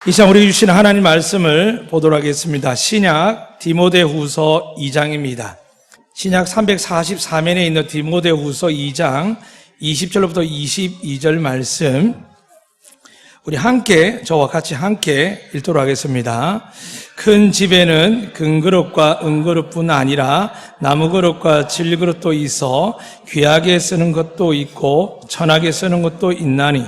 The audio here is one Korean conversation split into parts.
이 시간 우리 주신 하나님 말씀을 보도록 하겠습니다. 신약 디모데후서 2장입니다. 신약 344면에 있는 디모데후서 2장 20절부터 22절 말씀 우리 함께 저와 같이 함께 읽도록 하겠습니다. 큰 집에는 금그릇과 은그릇뿐 아니라 나무그릇과 질그릇도 있어 귀하게 쓰는 것도 있고 천하게 쓰는 것도 있나니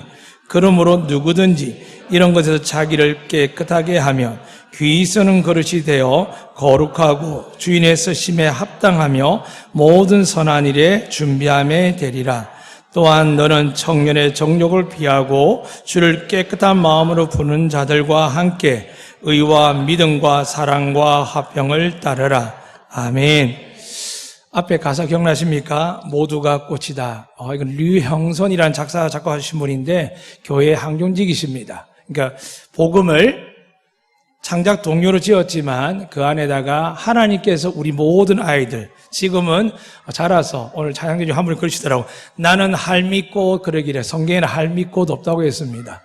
그러므로 누구든지 이런 것에서 자기를 깨끗하게 하며 귀히 쓰는 그릇이 되어 거룩하고 주인의 쓰심에 합당하며 모든 선한 일에 준비함에 되리라. 또한 너는 청년의 정욕을 피하고 주를 깨끗한 마음으로 부르는 자들과 함께 의와 믿음과 사랑과 화평을 따르라. 아멘. 앞에 가사 기억나십니까? 모두가 꽃이다. 이건 류형선이라는 작사가 작곡하신 분인데 교회 항종직이십니다. 그러니까 복음을 창작 동료로 지었지만 그 안에다가 하나님께서 우리 모든 아이들 지금은 자라서 오늘 찬양대 중 한 분이 그러시더라고. 나는 할미꽃 그러기래. 성경에는 할미꽃 없다고 했습니다.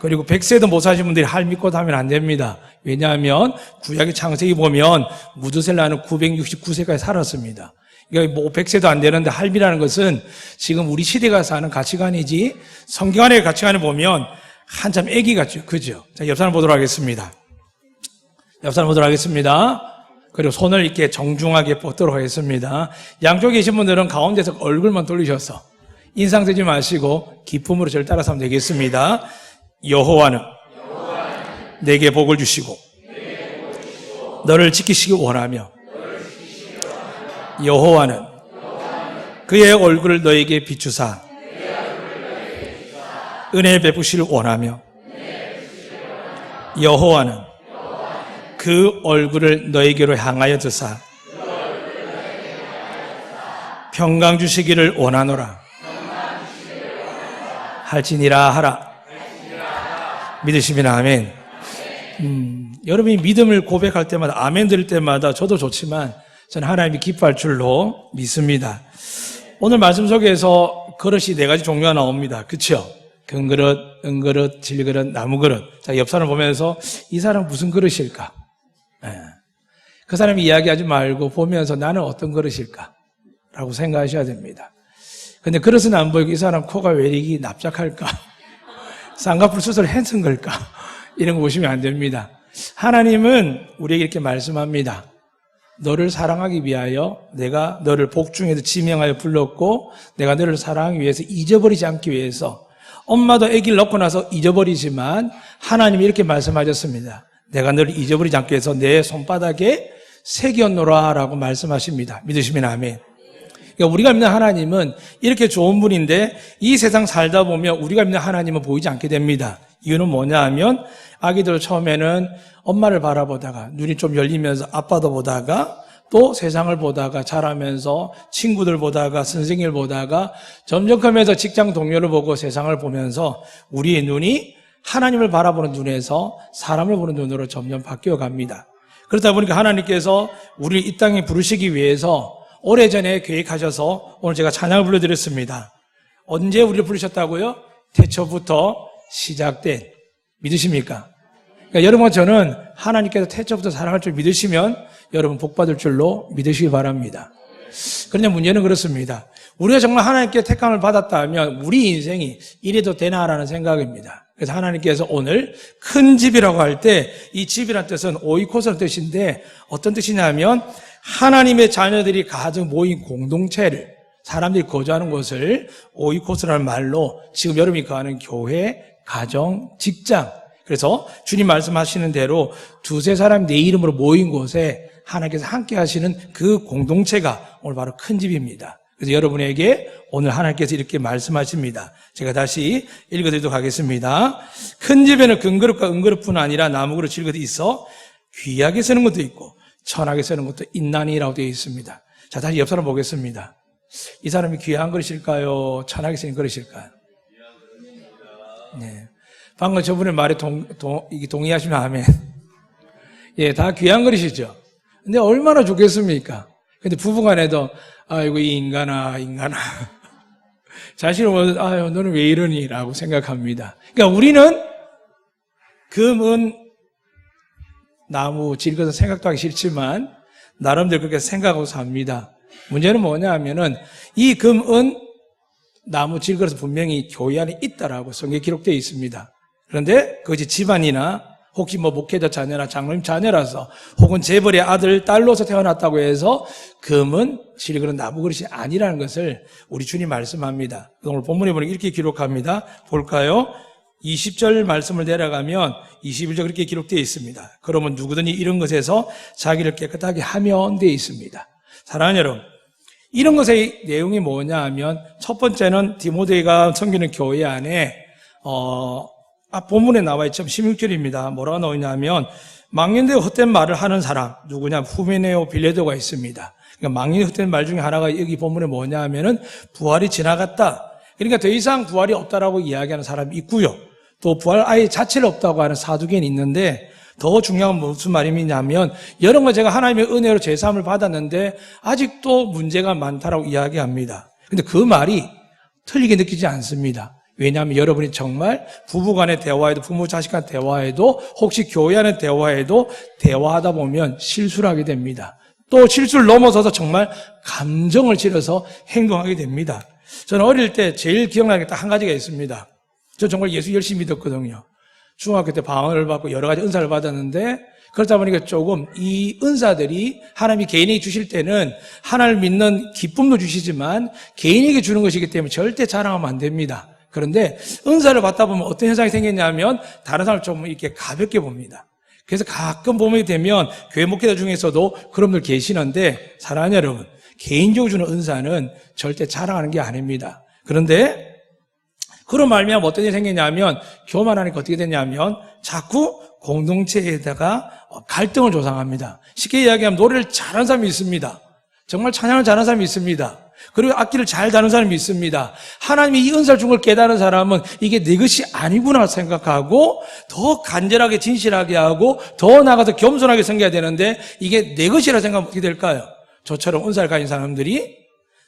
그리고 100세도 못 사신 분들이 할미꽃 하면 안 됩니다. 왜냐하면 구약의 창세기 보면 무드셀라는 969세까지 살았습니다. 그러니까 뭐 100세도 안 되는데 할미라는 것은 지금 우리 시대가 사는 가치관이지 성경 안의 가치관을 보면 한참 애기 같죠. 그죠? 자, 옆 사람 보도록 하겠습니다. 옆 사람 보도록 하겠습니다. 그리고 손을 이렇게 정중하게 뻗도록 하겠습니다. 양쪽에 계신 분들은 가운데서 얼굴만 돌리셔서 인상 쓰지 마시고 기쁨으로 저를 따라서 하면 되겠습니다. 여호와는 내게 복을 주시고 너를 지키시기 원하며 여호와는 그의 얼굴을 너에게 비추사 은혜 베푸시를 원하며 여호와는 그 얼굴을 너에게로 향하여 드사 평강 주시기를 원하노라. 할지니라 하라. 믿으시면 아멘. 여러분이 믿음을 고백할 때마다 아멘 들을 때마다 저도 좋지만 저는 하나님이 기뻐할 줄로 믿습니다. 오늘 말씀 속에서 그릇이 4가지 종류가 나옵니다. 그렇죠? 금그릇, 은그릇, 질그릇, 나무그릇. 자, 옆 사람 보면서 이 사람 무슨 그릇일까? 그 사람이 이야기하지 말고 보면서 나는 어떤 그릇일까? 라고 생각하셔야 됩니다. 근데 그릇은 안 보이고 이 사람 코가 왜 이렇게 납작할까? 쌍꺼풀 수술했은 걸까? 이런 거 보시면 안 됩니다. 하나님은 우리에게 이렇게 말씀합니다. 너를 사랑하기 위하여 내가 너를 복중에서 지명하여 불렀고 내가 너를 사랑하기 위해서 잊어버리지 않기 위해서 엄마도 아기를 낳고 나서 잊어버리지만 하나님이 이렇게 말씀하셨습니다. 내가 너를 잊어버리지 않기 위해서 내 손바닥에 새겼노라 라고 말씀하십니다. 믿으시면 아멘. 그러니까 우리가 믿는 하나님은 이렇게 좋은 분인데 이 세상 살다 보면 우리가 믿는 하나님은 보이지 않게 됩니다. 이유는 뭐냐 하면 아기들 처음에는 엄마를 바라보다가 눈이 좀 열리면서 아빠도 보다가 또 세상을 보다가 자라면서 친구들 보다가 선생님을 보다가 점점 커면서 직장 동료를 보고 세상을 보면서 우리의 눈이 하나님을 바라보는 눈에서 사람을 보는 눈으로 점점 바뀌어 갑니다. 그러다 보니까 하나님께서 우리를 이 땅에 부르시기 위해서 오래전에 계획하셔서 오늘 제가 찬양을 불러드렸습니다. 언제 우리를 부르셨다고요? 태초부터 시작된. 믿으십니까? 그러니까 여러분 저는 하나님께서 태초부터 사랑할 줄 믿으시면 여러분 복받을 줄로 믿으시기 바랍니다. 그런데 문제는 그렇습니다. 우리가 정말 하나님께 택함을 받았다면 우리 인생이 이래도 되나라는 생각입니다. 그래서 하나님께서 오늘 큰 집이라고 할 때 이 집이라는 뜻은 오이코스라는 뜻인데 어떤 뜻이냐면 하나님의 자녀들이 가정 모인 공동체를 사람들이 거주하는 곳을 오이코스라는 말로 지금 여러분이 거하는 교회, 가정, 직장 그래서 주님 말씀하시는 대로 두세 사람 내 이름으로 모인 곳에 하나님께서 함께 하시는 그 공동체가 오늘 바로 큰 집입니다. 그래서 여러분에게 오늘 하나님께서 이렇게 말씀하십니다. 제가 다시 읽어드리도록 하겠습니다. 큰 집에는 금그릇과 은그릇뿐 아니라 나무그릇, 질그릇이 있어 귀하게 쓰는 것도 있고 천하게 쓰는 것도 있나니라고 되어 있습니다. 자, 다시 옆 사람 보겠습니다. 이 사람이 귀한 그릇일까요? 천하게 쓰는 그릇일까요? 네. 방금 저분의 말에 동의하시면 아멘. 예, 다 귀한 그릇이죠. 근데 얼마나 좋겠습니까? 근데 부부간에도 아이고 이 인간아 자신을 보면서 아유 너는 왜 이러니? 라고 생각합니다. 그러니까 우리는 금은 나무 질것은 생각도 하기 싫지만 나름대로 그렇게 생각하고 삽니다. 문제는 뭐냐 하면은 이 금은 나무 질것은 분명히 교회 안에 있다라고 성경에 기록되어 있습니다. 그런데 그것이 집안이나 혹시 목회자 자녀나 장로님 자녀라서 혹은 재벌의 아들, 딸로서 태어났다고 해서 금은 질그릇 나무 그릇이 아니라는 것을 우리 주님 말씀합니다. 오늘 본문에 보니 이렇게 기록합니다. 볼까요? 20절 말씀을 내려가면 21절 그렇게 기록되어 있습니다. 그러면 누구든지 이런 것에서 자기를 깨끗하게 하면 되어 있습니다. 사랑하는 여러분, 이런 것의 내용이 뭐냐 하면 첫 번째는 디모데가 섬기는 교회 안에 본문에 나와 있죠. 16절입니다. 뭐라고 나오냐면 망령되고 헛된 말을 하는 사람 누구냐? 후메네오 빌레도가 있습니다. 그러니까 망령되고 헛된 말 중에 하나가 여기 본문에 뭐냐 하면은 부활이 지나갔다. 그러니까 더 이상 부활이 없다라고 이야기하는 사람이 있고요. 또 부활 아예 자체를 없다고 하는 사두개는 있는데 더 중요한 건 무슨 말이냐면 여러분 제가 하나님의 은혜로 제사함을 받았는데 아직도 문제가 많다라고 이야기합니다. 근데 그 말이 틀리게 느끼지 않습니다. 왜냐하면 여러분이 정말 부부간의 대화에도 부모 자식 간 대화에도 혹시 교회 안의 대화에도 대화하다 보면 실수를 하게 됩니다. 또 실수를 넘어서서 정말 감정을 실어서 행동하게 됩니다. 저는 어릴 때 제일 기억나는 게 딱 한 가지가 있습니다. 저 정말 예수 열심히 믿었거든요. 중학교 때 방언을 받고 여러 가지 은사를 받았는데 그렇다 보니까 조금 이 은사들이 하나님이 개인에게 주실 때는 하나님을 믿는 기쁨도 주시지만 개인에게 주는 것이기 때문에 절대 자랑하면 안 됩니다. 그런데 은사를 받다 보면 어떤 현상이 생겼냐면 다른 사람을 좀 이렇게 가볍게 봅니다. 그래서 가끔 보게 되면 교회 목회자 중에서도 그런 분들 계시는데 사랑하는 여러분, 개인적으로 주는 은사는 절대 자랑하는 게 아닙니다. 그런데 그런 말미암아 어떤 일이 생기냐면 교만하니까 어떻게 되냐면 자꾸 공동체에다가 갈등을 조성합니다. 쉽게 이야기하면 노래를 잘하는 사람이 있습니다. 정말 찬양을 잘하는 사람이 있습니다. 그리고 악기를 잘 다루는 사람이 있습니다. 하나님이 이 은사를 준 걸 깨달은 사람은 이게 내 것이 아니구나 생각하고 더 간절하게 진실하게 하고 더 나아가서 겸손하게 섬겨야 되는데 이게 내 것이라 생각하면 어떻게 될까요? 저처럼 은사를 가진 사람들이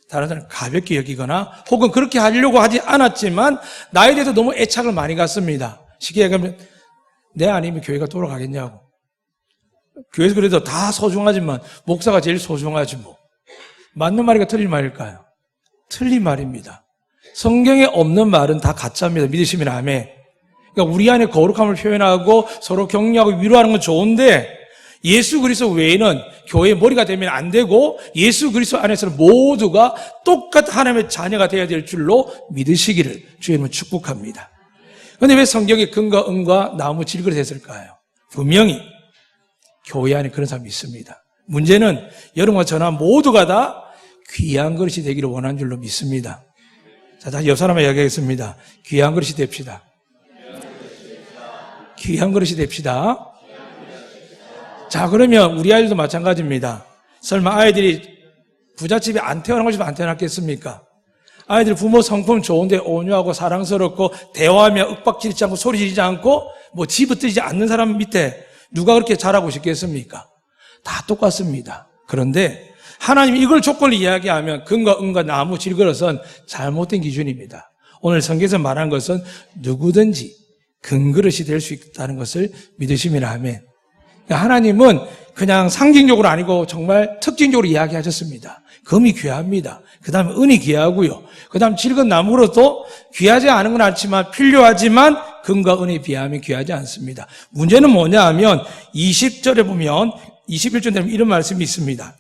다른 사람을 가볍게 여기거나 혹은 그렇게 하려고 하지 않았지만 나에 대해서 너무 애착을 많이 갖습니다. 쉽게 얘기하면 내 아니면 교회가 돌아가겠냐고. 교회에서 그래도 다 소중하지만 목사가 제일 소중하지 뭐. 맞는 말일까 틀린 말일까요? 틀린 말입니다. 성경에 없는 말은 다 가짜입니다. 믿으시면 아멘. 그러니까 우리 안에 거룩함을 표현하고 서로 격려하고 위로하는 건 좋은데 예수 그리스도 외에는 교회의 머리가 되면 안 되고 예수 그리스도 안에서는 모두가 똑같은 하나님의 자녀가 되어야 될 줄로 믿으시기를 주님은 축복합니다. 그런데 왜 성경에 금과 은과 나무 질그릇 했을까요? 분명히 교회 안에 그런 사람이 있습니다. 문제는 여러분과 저나 모두가 다 귀한 그릇이 되기를 원하는 줄로 믿습니다. 자, 다시 옆 사람에게 이야기하겠습니다. 귀한 그릇이 됩시다. 귀한 그릇이 됩시다. 자, 그러면 우리 아이들도 마찬가지입니다. 설마 아이들이 부잣집에 안 태어난 것이 안 태어났겠습니까? 아이들 부모 성품 좋은데 온유하고 사랑스럽고 대화하며 윽박지르지 않고 소리 지르지 않고 집어뜨리지 않는 사람 밑에 누가 그렇게 자라고 싶겠습니까? 다 똑같습니다. 그런데 하나님이 이걸 조건을 이야기하면 금과 은과 나무 질그릇은 잘못된 기준입니다. 오늘 성경에서 말한 것은 누구든지 금그릇이 될 수 있다는 것을 믿으시면 아멘. 하나님은 그냥 상징적으로 아니고 정말 특징적으로 이야기하셨습니다. 금이 귀합니다. 그 다음에 은이 귀하고요. 그 다음 질근 나무로도 귀하지 않은 건 않지만 필요하지만 금과 은에 비하면 귀하지 않습니다. 문제는 뭐냐 하면 20절에 보면 21절 되면 이런 말씀이 있습니다.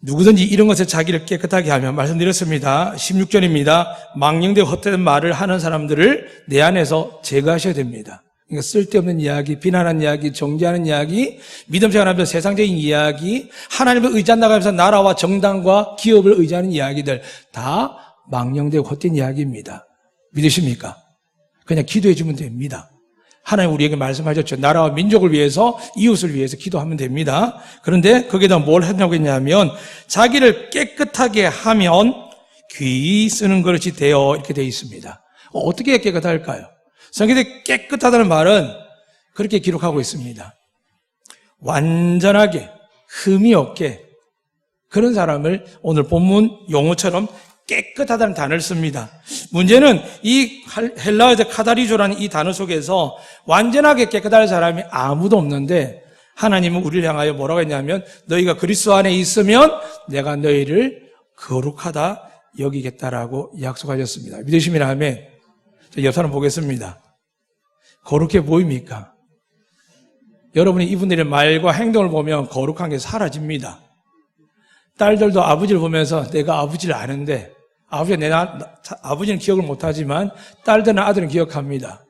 누구든지 이런 것에 자기를 깨끗하게 하면 말씀드렸습니다. 16절입니다. 망령되고 헛된 말을 하는 사람들을 내 안에서 제거하셔야 됩니다. 그러니까 쓸데없는 이야기, 비난하는 이야기, 정죄하는 이야기, 믿음 생활하면서 세상적인 이야기, 하나님을 의지한 나가면서 나라와 정당과 기업을 의지하는 이야기들 다 망령되고 헛된 이야기입니다. 믿으십니까? 그냥 기도해 주면 됩니다. 하나님 우리에게 말씀하셨죠. 나라와 민족을 위해서, 이웃을 위해서 기도하면 됩니다. 그런데 거기다 뭘 하냐고 했냐면 자기를 깨끗하게 하면 귀히 쓰는 그릇이 되어 이렇게 되어 있습니다. 어떻게 깨끗할까요? 성경에 깨끗하다는 말은 그렇게 기록하고 있습니다. 완전하게 흠이 없게 그런 사람을 오늘 본문 용어처럼 깨끗하다는 단어를 씁니다. 문제는 이 헬라어의 카다리조라는 이 단어 속에서 완전하게 깨끗할 사람이 아무도 없는데 하나님은 우리를 향하여 뭐라고 했냐면 너희가 그리스도 안에 있으면 내가 너희를 거룩하다 여기겠다라고 약속하셨습니다. 믿으시면 아멘. 옆 사람 보겠습니다. 거룩해 보입니까? 여러분이 이분들의 말과 행동을 보면 거룩한 게 사라집니다. 딸들도 아버지를 보면서 내가 아버지를 아는데 아버지는 기억을 못하지만 딸들은 아들은 기억합니다.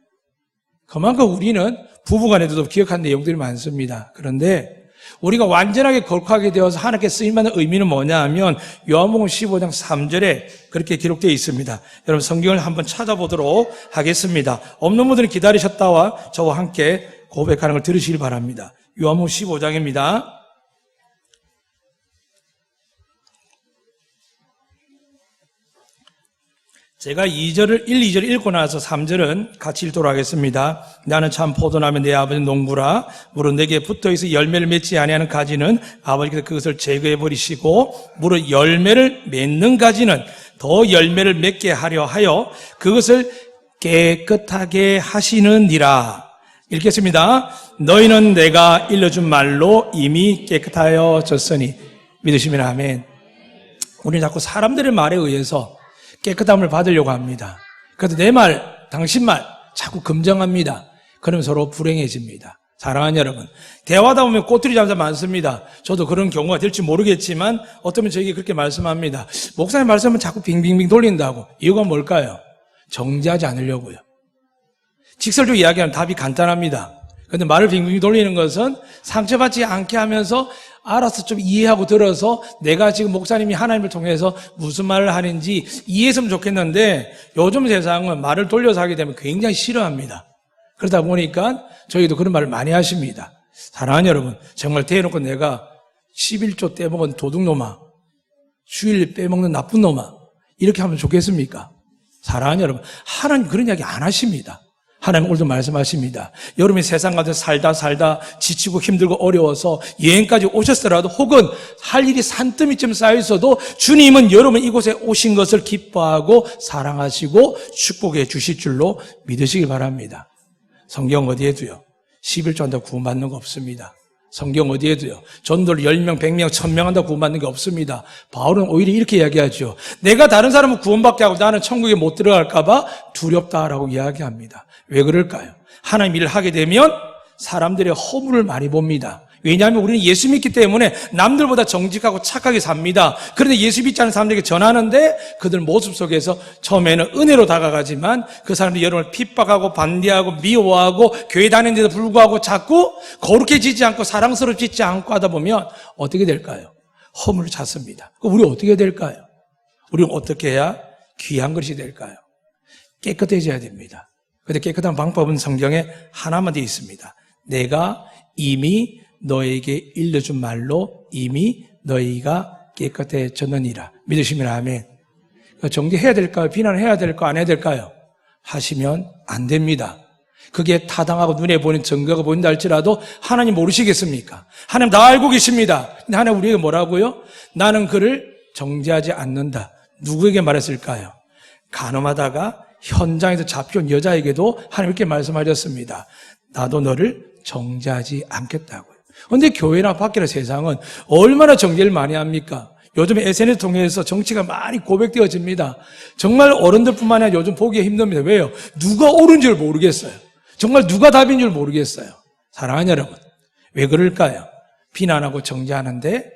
그만큼 우리는 부부간에도 기억하는 내용들이 많습니다. 그런데 우리가 완전하게 거룩하게 되어서 하나님께 쓰임받는 의미는 뭐냐 하면 요한복음 15장 3절에 그렇게 기록되어 있습니다. 여러분 성경을 한번 찾아보도록 하겠습니다. 없는 분들은 기다리셨다와 저와 함께 고백하는 걸 들으시길 바랍니다. 요한복음 15장입니다. 제가 1, 2절 읽고 나서 3절은 같이 읽도록 하겠습니다. 나는 참 포도나무 내 아버지는 농부라. 무릇 내게 붙어있어 열매를 맺지 아니하는 가지는 아버지께서 그것을 제거해 버리시고 무릇 열매를 맺는 가지는 더 열매를 맺게 하려 하여 그것을 깨끗하게 하시느니라. 읽겠습니다. 너희는 내가 일러준 말로 이미 깨끗하여졌으니. 믿으시면 아멘. 우리는 자꾸 사람들의 말에 의해서 깨끗함을 받으려고 합니다. 그래서 내 말, 당신 말 자꾸 검증합니다. 그러면 서로 불행해집니다. 사랑하는 여러분, 대화하다 보면 꼬투리 잡는 사람 많습니다. 저도 그런 경우가 될지 모르겠지만 어쩌면 저에게 그렇게 말씀합니다. 목사님 말씀은 자꾸 빙빙빙 돌린다고. 이유가 뭘까요? 정죄하지 않으려고요. 직설적으로 이야기하면 답이 간단합니다. 그런데 말을 빙빙 돌리는 것은 상처받지 않게 하면서 알아서 좀 이해하고 들어서 내가 지금 목사님이 하나님을 통해서 무슨 말을 하는지 이해했으면 좋겠는데 요즘 세상은 말을 돌려서 하게 되면 굉장히 싫어합니다. 그러다 보니까 저희도 그런 말을 많이 하십니다. 사랑하는 여러분, 정말 대놓고 내가 11조 떼먹은 도둑놈아, 주일 빼먹는 나쁜 놈아 이렇게 하면 좋겠습니까? 사랑하는 여러분, 하나님 그런 이야기 안 하십니다. 하나님 오늘도 말씀하십니다. 여러분이 세상 가운데 살다 지치고 힘들고 어려워서 여행까지 오셨더라도 혹은 할 일이 산더미쯤 쌓여 있어도 주님은 여러분 이곳에 오신 것을 기뻐하고 사랑하시고 축복해 주실 줄로 믿으시기 바랍니다. 성경 어디에도요 11조 한다고 구원받는 거 없습니다. 성경 어디에도요 전도를 10명, 100명, 1000명 한다고 구원받는 게 없습니다. 바울은 오히려 이렇게 이야기하죠. 내가 다른 사람은 구원받게 하고 나는 천국에 못 들어갈까 봐 두렵다라고 이야기합니다. 왜 그럴까요? 하나님 일을 하게 되면 사람들의 허물을 많이 봅니다. 왜냐하면 우리는 예수 믿기 때문에 남들보다 정직하고 착하게 삽니다. 그런데 예수 믿지 않는 사람들에게 전하는데 그들 모습 속에서 처음에는 은혜로 다가가지만 그 사람들이 여러분을 핍박하고 반대하고 미워하고 교회 다니는데도 불구하고 자꾸 거룩해지지 않고 사랑스럽지 않고 하다 보면 어떻게 될까요? 허물을 찾습니다. 우리 어떻게 될까요? 우리는 어떻게 해야 귀한 것이 될까요? 깨끗해져야 됩니다. 그런데 깨끗한 방법은 성경에 하나만 되어 있습니다. 내가 이미 너에게 일러준 말로 이미 너희가 깨끗해졌느니라. 믿으시면 아멘. 정죄해야 될까요? 비난해야 될까요? 안 해야 될까요? 하시면 안 됩니다. 그게 타당하고 눈에 보이는 증거가 보인다 할지라도 하나님 모르시겠습니까? 하나님 다 알고 계십니다. 근데 하나님 우리에게 뭐라고요? 나는 그를 정죄하지 않는다. 누구에게 말했을까요? 간음하다가 현장에서 잡혀온 여자에게도 하나님 이렇게 말씀하셨습니다. 나도 너를 정죄하지 않겠다고요. 그런데 교회나 밖이나 세상은 얼마나 정죄를 많이 합니까? 요즘 SNS 통해서 정치가 많이 고백되어집니다. 정말 어른들뿐만 아니라 요즘 보기가 힘듭니다. 왜요? 누가 옳은 줄 모르겠어요. 정말 누가 답인 줄 모르겠어요. 사랑하는 여러분, 왜 그럴까요? 비난하고 정죄하는데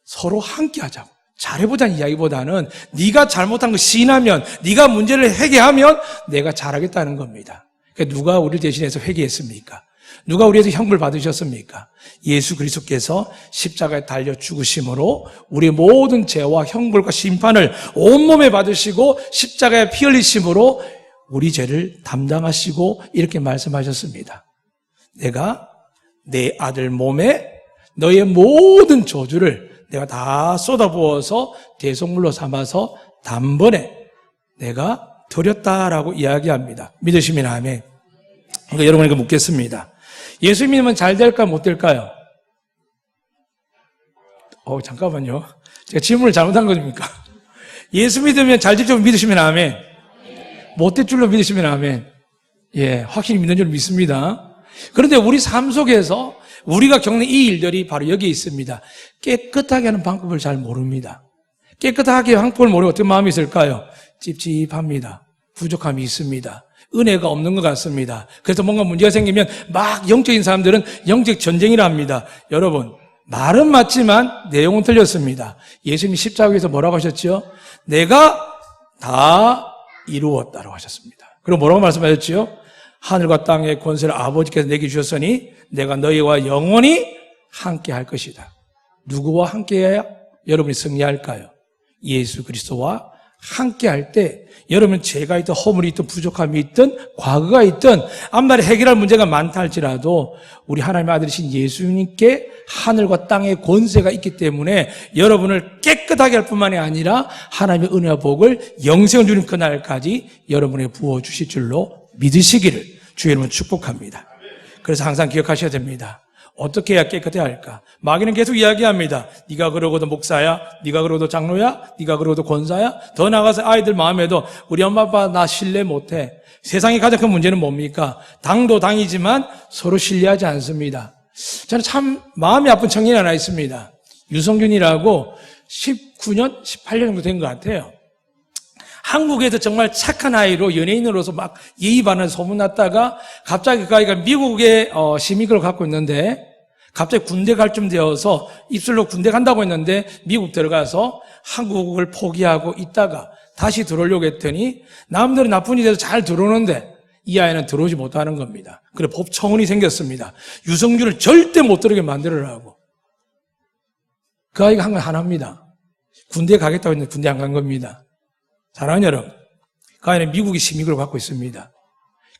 서로 함께 하자고. 잘해보자는 이야기보다는 네가 잘못한 거 시인하면, 네가 문제를 회개하면 내가 잘하겠다는 겁니다. 그러니까 누가 우리를 대신해서 회개했습니까? 누가 우리에서 형벌 받으셨습니까? 예수 그리스도께서 십자가에 달려 죽으심으로 우리 모든 죄와 형벌과 심판을 온몸에 받으시고 십자가에 피 흘리심으로 우리 죄를 담당하시고 이렇게 말씀하셨습니다. 내가 내 아들 몸에 너의 모든 저주를 내가 다 쏟아부어서 대속물로 삼아서 단번에 내가 드렸다라고 이야기합니다. 믿으시면 아멘. 그러니까 여러분에게 묻겠습니다. 예수 믿으면 잘 될까요? 못 될까요? 잠깐만요. 제가 질문을 잘못한 겁니까? 예수 믿으면 잘 될 줄 믿으시면 아멘. 못 될 줄로 믿으시면 아멘. 예, 확실히 믿는 줄 믿습니다. 그런데 우리 삶 속에서 우리가 겪는 이 일들이 바로 여기에 있습니다. 깨끗하게 하는 방법을 잘 모릅니다. 깨끗하게 하는 방법을 모르고 어떤 마음이 있을까요? 찝찝합니다. 부족함이 있습니다. 은혜가 없는 것 같습니다. 그래서 뭔가 문제가 생기면 막 영적인 사람들은 영적 전쟁이라 합니다. 여러분, 말은 맞지만 내용은 틀렸습니다. 예수님이 십자가에서 뭐라고 하셨죠? 내가 다 이루었다고 하셨습니다. 그리고 뭐라고 말씀하셨죠? 하늘과 땅의 권세를 아버지께서 내게 주셨으니 내가 너희와 영원히 함께 할 것이다. 누구와 함께 해야 여러분이 승리할까요? 예수 그리스도와 함께 할 때 여러분 죄가 있든 허물이 있든 부족함이 있든 과거가 있든 앞날에 해결할 문제가 많다 할지라도 우리 하나님의 아들이신 예수님께 하늘과 땅의 권세가 있기 때문에 여러분을 깨끗하게 할 뿐만이 아니라 하나님의 은혜와 복을 영생을 주는 그날까지 여러분에 부어주실 줄로 믿으시기를 주의 이름으로 축복합니다. 그래서 항상 기억하셔야 됩니다. 어떻게 해야 깨끗해야 할까? 마귀는 계속 이야기합니다. 네가 그러고도 목사야, 네가 그러고도 장로야, 네가 그러고도 권사야. 더 나아가서 아이들 마음에도 우리 엄마 아빠 나 신뢰 못해. 세상의 가장 큰 문제는 뭡니까? 당도 당이지만 서로 신뢰하지 않습니다. 저는 참 마음이 아픈 청년이 하나 있습니다. 유성균이라고 19년, 18년 정도 된 것 같아요. 한국에서 정말 착한 아이로 연예인으로서 막 예의 바른 소문났다가 갑자기 그 아이가 미국의 시민권을 갖고 있는데 갑자기 군대 갈 쯤 되어서 입술로 군대 간다고 했는데 미국 들어가서 한국을 포기하고 있다가 다시 들어오려고 했더니 남들은 나쁜 일이 돼서 잘 들어오는데 이 아이는 들어오지 못하는 겁니다. 그래서 법청원이 생겼습니다. 유성균을 절대 못 들어오게 만들으라고. 그 아이가 한 건 하나입니다. 군대에 가겠다고 했는데 군대 안 간 겁니다. 사랑하는 여러분, 그 아이는 미국의 시민권을 갖고 있습니다.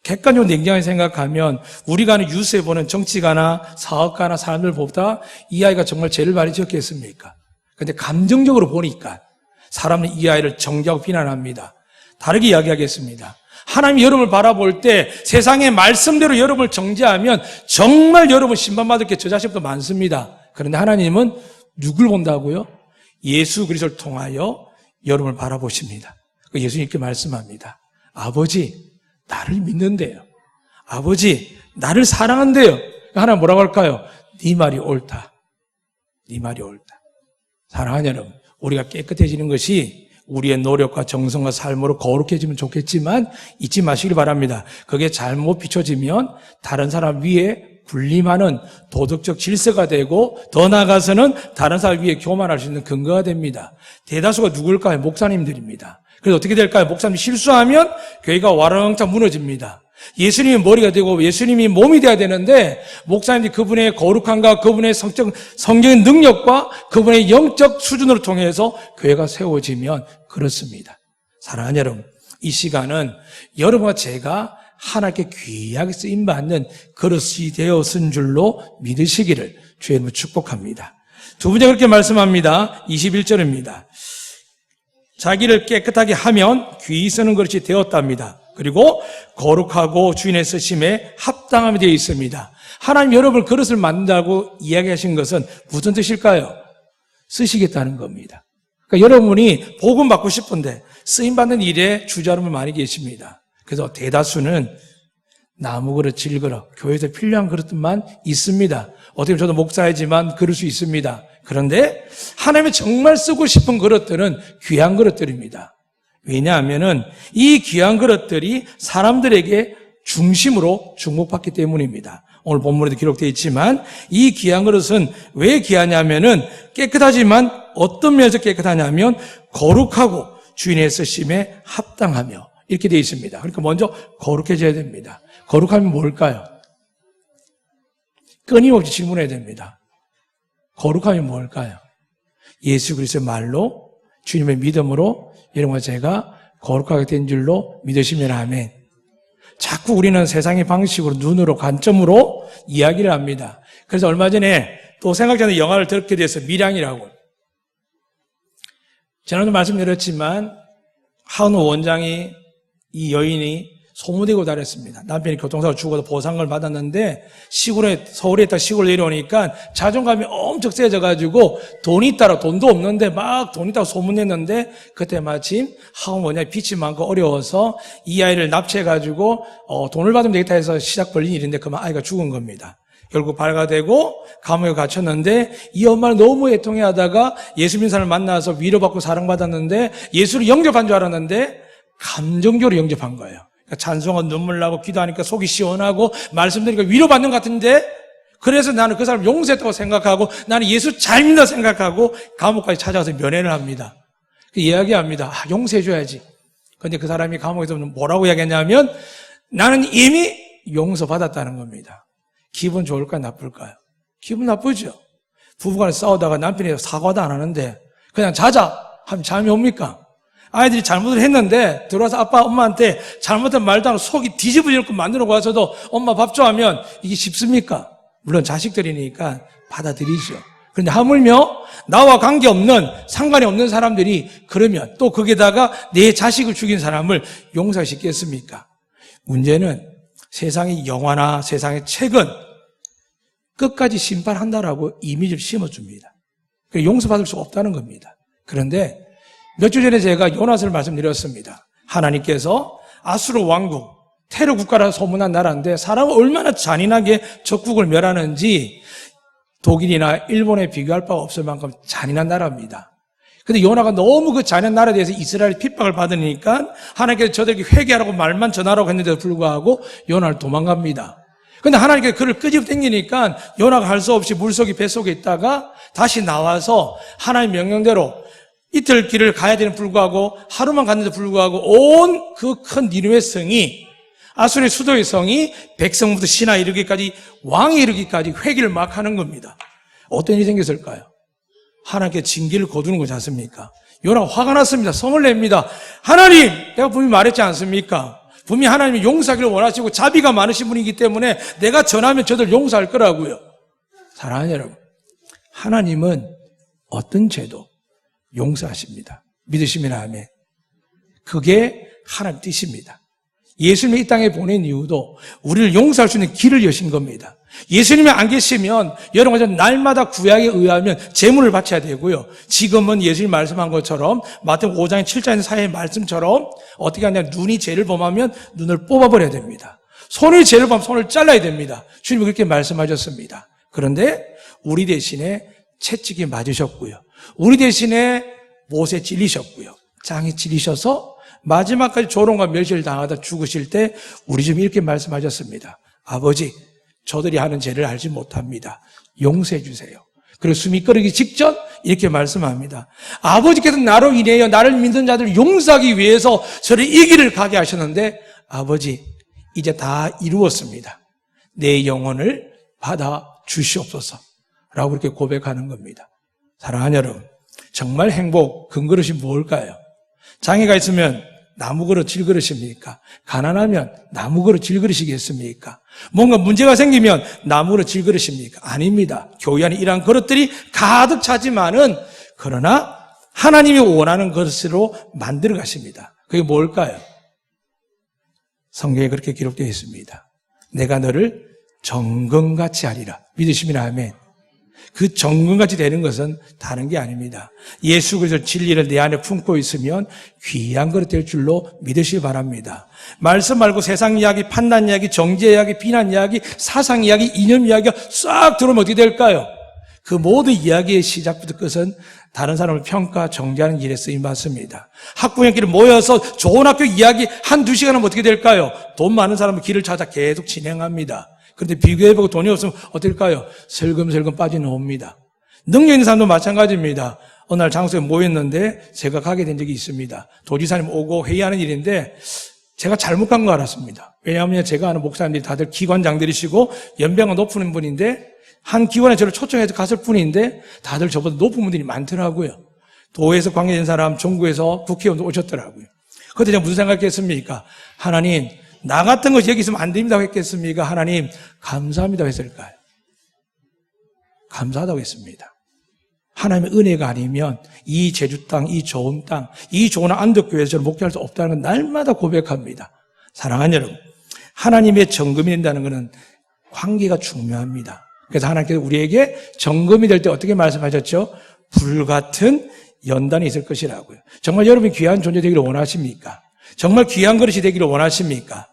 객관적으로 냉정하게 생각하면 우리가 아는 뉴스에 보는 정치가나 사업가나 사람들보다 이 아이가 정말 죄를 많이 지었겠습니까? 그런데 감정적으로 보니까 사람은 이 아이를 정죄하고 비난합니다. 다르게 이야기하겠습니다. 하나님이 여러분을 바라볼 때 세상의 말씀대로 여러분을 정죄하면 정말 여러분 심판받을 게 저 자신보다 많습니다. 그런데 하나님은 누굴 본다고요? 예수 그리스도를 통하여 여러분을 바라보십니다. 예수님께 말씀합니다. 아버지, 나를 믿는데요. 아버지, 나를 사랑한대요. 하나님 뭐라고 할까요? 네 말이 옳다. 네 말이 옳다. 사랑하는 여러분, 우리가 깨끗해지는 것이 우리의 노력과 정성과 삶으로 거룩해지면 좋겠지만 잊지 마시길 바랍니다. 그게 잘못 비춰지면 다른 사람 위에 군림하는 도덕적 질서가 되고 더 나아가서는 다른 사람 위에 교만할 수 있는 근거가 됩니다. 대다수가 누굴까요? 목사님들입니다. 그래서 어떻게 될까요? 목사님이 실수하면 교회가 와랑탕 무너집니다. 예수님이 머리가 되고 예수님이 몸이 돼야 되는데 목사님이 그분의 거룩함과 그분의 성경의 능력과 그분의 영적 수준으로 통해서 교회가 세워지면 그렇습니다. 사랑하는 여러분, 이 시간은 여러분과 제가 하나님께 귀하게 쓰임받는 그릇이 되었은 줄로 믿으시기를 주의 이름으로 축복합니다. 두 번째 그렇게 말씀합니다. 21절입니다. 자기를 깨끗하게 하면 귀히 쓰는 그릇이 되었답니다. 그리고 거룩하고 주인의 쓰심에 합당함이 되어 있습니다. 하나님 여러분 그릇을 만든다고 이야기하신 것은 무슨 뜻일까요? 쓰시겠다는 겁니다. 그러니까 여러분이 복음 받고 싶은데 쓰임받는 일에 주저하는 많이 계십니다. 그래서 대다수는 나무 그릇, 질 그릇, 교회에서 필요한 그릇만 있습니다. 어떻게 보면 저도 목사이지만 그럴 수 있습니다. 그런데 하나님이 정말 쓰고 싶은 그릇들은 귀한 그릇들입니다. 왜냐하면은 이 귀한 그릇들이 사람들에게 중심으로 주목받기 때문입니다. 오늘 본문에도 기록되어 있지만 이 귀한 그릇은 왜 귀하냐면은 깨끗하지만 어떤 면에서 깨끗하냐면 거룩하고 주인의 쓰심에 합당하며 이렇게 되어 있습니다. 그러니까 먼저 거룩해져야 됩니다. 거룩하면 뭘까요? 끊임없이 질문해야 됩니다. 거룩하면 뭘까요? 예수 그리스도의 말로 주님의 믿음으로 여러분과 제가 거룩하게 된 줄로 믿으시면 아멘. 자꾸 우리는 세상의 방식으로 눈으로 관점으로 이야기를 합니다. 그래서 얼마 전에 또 생각지 않은 영화를 듣게 돼서 밀양이라고. 지난번에 말씀드렸지만 한우 원장이 이 여인이 소문되고 다녔습니다. 남편이 교통사고 죽어서 보상을 받았는데 서울에 있다 시골 내려오니까 자존감이 엄청 세져가지고 돈이 있다라 돈도 없는데 막 돈 있다고 소문냈는데 그때 마침 하모니에 빚이 많고 어려워서 이 아이를 납치해가지고 돈을 받으면 되겠다 해서 시작 벌린 일인데 그만 아이가 죽은 겁니다. 결국 발가되고 감옥에 갇혔는데 이 엄마는 너무 애통해하다가 예수 믿는 사람을 만나서 위로받고 사랑받았는데 예수를 영접한 줄 알았는데 감정적으로 영접한 거예요. 그러니까 찬송하고 눈물 나고 기도하니까 속이 시원하고 말씀드리니까 위로받는 것 같은데 그래서 나는 그 사람을 용서했다고 생각하고 나는 예수 잘 믿는다고 생각하고 감옥까지 찾아가서 면회를 합니다. 이야기합니다. 용서해줘야지. 그런데 그 사람이 감옥에서 뭐라고 이야기했냐면 나는 이미 용서받았다는 겁니다. 기분 좋을까요? 나쁠까요? 기분 나쁘죠. 부부간에 싸우다가 남편이 사과도 안 하는데 그냥 자자 하면 잠이 옵니까? 아이들이 잘못을 했는데 들어와서 아빠 엄마한테 잘못한 말도 안 하고 속이 뒤집어지고 만들어 와서도 엄마 밥 줘 하면 이게 쉽습니까? 물론 자식들이니까 받아들이죠. 그런데 하물며 나와 관계없는 상관이 없는 사람들이 그러면 또 거기에다가 내 자식을 죽인 사람을 용서시켰습니까? 문제는 세상의 영화나 세상의 책은 끝까지 심판한다라고 이미지를 심어줍니다. 용서받을 수 없다는 겁니다. 그런데 몇 주 전에 제가 요나스를 말씀드렸습니다. 하나님께서 아수르 왕국, 테러 국가라 소문난 나라인데 사람을 얼마나 잔인하게 적국을 멸하는지 독일이나 일본에 비교할 바가 없을 만큼 잔인한 나라입니다. 근데 요나가 너무 그 잔인한 나라에 대해서 이스라엘이 핍박을 받으니까 하나님께서 저들에게 회개하라고 말만 전하라고 했는데도 불구하고 요나를 도망갑니다. 근데 하나님께서 그를 끄집어 당기니까 요나가 할 수 없이 물속에 뱃속에 있다가 다시 나와서 하나님 명령대로 이틀 길을 가야 되는 불구하고 하루만 갔는데도 불구하고 온 그 큰 니느웨 성이 아수르의 수도의 성이 백성부터 신하 이르기까지 왕이 이르기까지 회개를 막 하는 겁니다. 어떤 일이 생겼을까요? 하나님께 징계를 거두는 거지 않습니까? 요나가 화가 났습니다. 성을 냅니다. 하나님, 내가 분명히 말했지 않습니까? 분명히 하나님이 용서하기를 원하시고 자비가 많으신 분이기 때문에 내가 전하면 저들 용서할 거라고요. 사랑하는 여러분, 하나님은 어떤 죄도 용서하십니다. 믿으시면 아멘. 그게 하나님 뜻입니다. 예수님이 이 땅에 보낸 이유도 우리를 용서할 수 있는 길을 여신 겁니다. 예수님이 안 계시면 여러분 날마다 구약에 의하면 제물을 바쳐야 되고요. 지금은 예수님이 말씀한 것처럼 마태복음 5장 7장 사이의 말씀처럼 어떻게 하냐, 눈이 죄를 범하면 눈을 뽑아버려야 됩니다. 손이 죄를 범하면 손을 잘라야 됩니다. 주님이 그렇게 말씀하셨습니다. 그런데 우리 대신에 채찍이 맞으셨고요. 우리 대신에 못에 찔리셨고요. 장에 찔리셔서 마지막까지 조롱과 멸시를 당하다 죽으실 때 우리 좀 이렇게 말씀하셨습니다. 아버지, 저들이 하는 죄를 알지 못합니다. 용서해 주세요. 그리고 숨이 끓기 직전 이렇게 말씀합니다. 아버지께서 나로 인하여 나를 믿는 자들을 용서하기 위해서 저를 이 길을 가게 하셨는데 아버지, 이제 다 이루었습니다. 내 영혼을 받아 주시옵소서 라고 그렇게 고백하는 겁니다. 사랑하는 여러분, 정말 행복 근거릇이 뭘까요? 장애가 있으면 나무 그릇 질그릇입니까? 가난하면 나무 그릇 질그릇이겠습니까? 뭔가 문제가 생기면 나무 그릇 질그릇입니까? 아닙니다. 교회 안에 이러한 그릇들이 가득 차지만은 그러나 하나님이 원하는 그릇으로 만들어 가십니다. 그게 뭘까요? 성경에 그렇게 기록되어 있습니다. 내가 너를 정금같이 하리라. 믿으시면 아멘. 그 정금같이 되는 것은 다른 게 아닙니다. 예수 그리스도 진리를 내 안에 품고 있으면 귀한 그릇 될 줄로 믿으시기 바랍니다. 말씀 말고 세상 이야기, 판단 이야기, 정죄 이야기, 비난 이야기, 사상 이야기, 이념 이야기가 싹 들어오면 어떻게 될까요? 그 모든 이야기의 시작부터 끝은 다른 사람을 평가, 정죄하는 일에 쓰임받습니다. 학부형끼리 모여서 좋은 학교 이야기 한두 시간 하면 어떻게 될까요? 돈 많은 사람은 길을 찾아 계속 진행합니다. 그런데 비교해보고 돈이 없으면 어떨까요? 슬금슬금 빠져나옵니다. 능력 있는 사람도 마찬가지입니다. 어느 날 장소에 모였는데 제가 가게 된 적이 있습니다. 도지사님 오고 회의하는 일인데 제가 잘못 간 거 알았습니다. 왜냐하면 제가 아는 목사님들이 다들 기관장들이시고 연배가 높은 분인데 한 기관에 저를 초청해서 갔을 뿐인데 다들 저보다 높은 분들이 많더라고요. 도에서 관계된 사람, 정부에서 국회의원도 오셨더라고요. 그때 제가 무슨 생각했습니까? 하나님, 나 같은 것이 여기 있으면 안 됩니다고 했겠습니까? 하나님, 감사합니다 했을까요? 감사하다고 했습니다. 하나님의 은혜가 아니면 이 제주 땅, 이 좋은 땅, 이 좋은 안덕교회에서 저는 목회할 수 없다는 건 날마다 고백합니다. 사랑하는 여러분, 하나님의 정금이 된다는 것은 관계가 중요합니다. 그래서 하나님께서 우리에게 정금이 될 때 어떻게 말씀하셨죠? 불같은 연단이 있을 것이라고요. 정말 여러분이 귀한 존재 되기를 원하십니까? 정말 귀한 그릇이 되기를 원하십니까?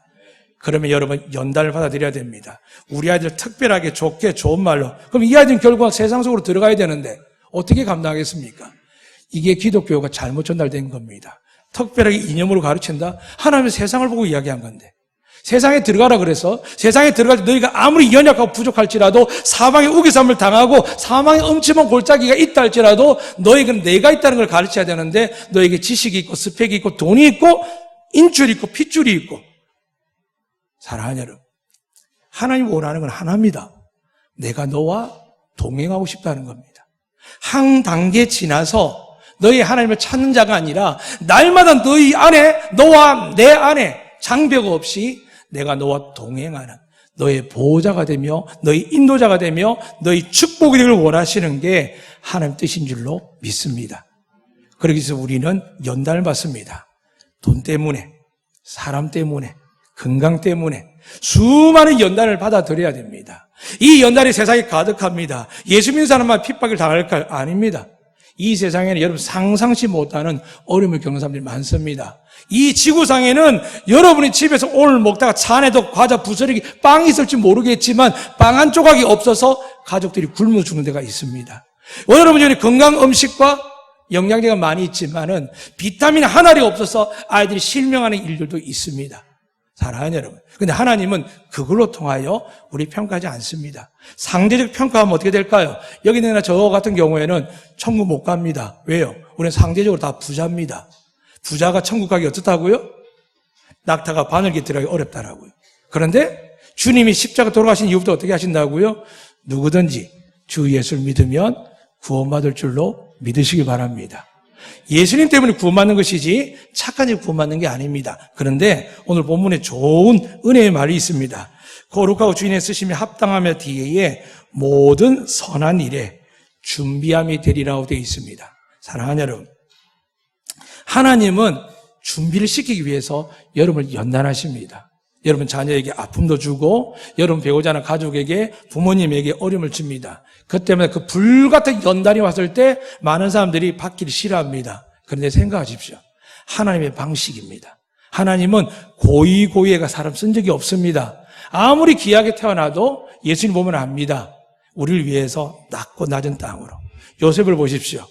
그러면 여러분 연단을 받아들여야 됩니다. 우리 아이들 특별하게 좋게 좋은 말로. 그럼 이 아이들은 결국 세상 속으로 들어가야 되는데 어떻게 감당하겠습니까? 이게 기독교가 잘못 전달된 겁니다. 특별하게 이념으로 가르친다? 하나님은 세상을 보고 이야기한 건데. 세상에 들어가라 그래서 세상에 들어갈 때 너희가 아무리 연약하고 부족할지라도 사망의 우기삼을 당하고 사망의 엄침한 골짜기가 있다 할지라도 너희는 내가 있다는 걸 가르쳐야 되는데 너에게 지식이 있고 스펙이 있고 돈이 있고 인줄이 있고 핏줄이 있고. 사랑하는 여러분, 하나님 원하는 건 하나입니다. 내가 너와 동행하고 싶다는 겁니다. 한 단계 지나서 너희 하나님을 찾는 자가 아니라 날마다 너희 안에, 너와 내 안에 장벽 없이 내가 너와 동행하는 너의 보호자가 되며 너의 인도자가 되며 너의 축복이 되기를 원하시는 게 하나님 뜻인 줄로 믿습니다. 그러기 위해서 우리는 연단을 받습니다. 돈 때문에, 사람 때문에, 건강 때문에 수많은 연단을 받아들여야 됩니다. 이 연단이 세상에 가득합니다. 예수 믿는 사람만 핍박을 당할까? 아닙니다. 이 세상에는 여러분 상상치 못하는 어려움을 겪는 사람들이 많습니다. 이 지구상에는 여러분이 집에서 오늘 먹다가 차 안에도 과자 부스러기 빵이 있을지 모르겠지만 빵 한 조각이 없어서 가족들이 굶어 죽는 데가 있습니다. 여러분 중에 건강 음식과 영양제가 많이 있지만은 비타민 하나가 없어서 아이들이 실명하는 일들도 있습니다. 사랑하는 여러분. 근데 하나님은 그걸로 통하여 우리 평가하지 않습니다. 상대적 평가하면 어떻게 될까요? 여기 있는 저 같은 경우에는 천국 못 갑니다. 왜요? 우리는 상대적으로 다 부자입니다. 부자가 천국 가기 어떻다고요? 낙타가 바늘기 들어가기 어렵다라고요. 그런데 주님이 십자가 돌아가신 이후부터 어떻게 하신다고요? 누구든지 주 예수를 믿으면 구원받을 줄로 믿으시기 바랍니다. 예수님 때문에 구원받는 것이지 착한 일 구원받는 게 아닙니다. 그런데 오늘 본문에 좋은 은혜의 말이 있습니다. 거룩하고 주인의 쓰심에 합당하며 뒤에 모든 선한 일에 준비함이 되리라고 되어 있습니다. 사랑하는 여러분, 하나님은 준비를 시키기 위해서 여러분을 연단하십니다. 여러분 자녀에게 아픔도 주고 여러분 배우자나 가족에게 부모님에게 어려움을 줍니다. 그 때문에 그 불같은 연단이 왔을 때 많은 사람들이 받기를 싫어합니다. 그런데 생각하십시오. 하나님의 방식입니다. 하나님은 고이고이가 사람 쓴 적이 없습니다. 아무리 귀하게 태어나도 예수님 보면 압니다. 우리를 위해서 낮고 낮은 땅으로. 요셉을 보십시오.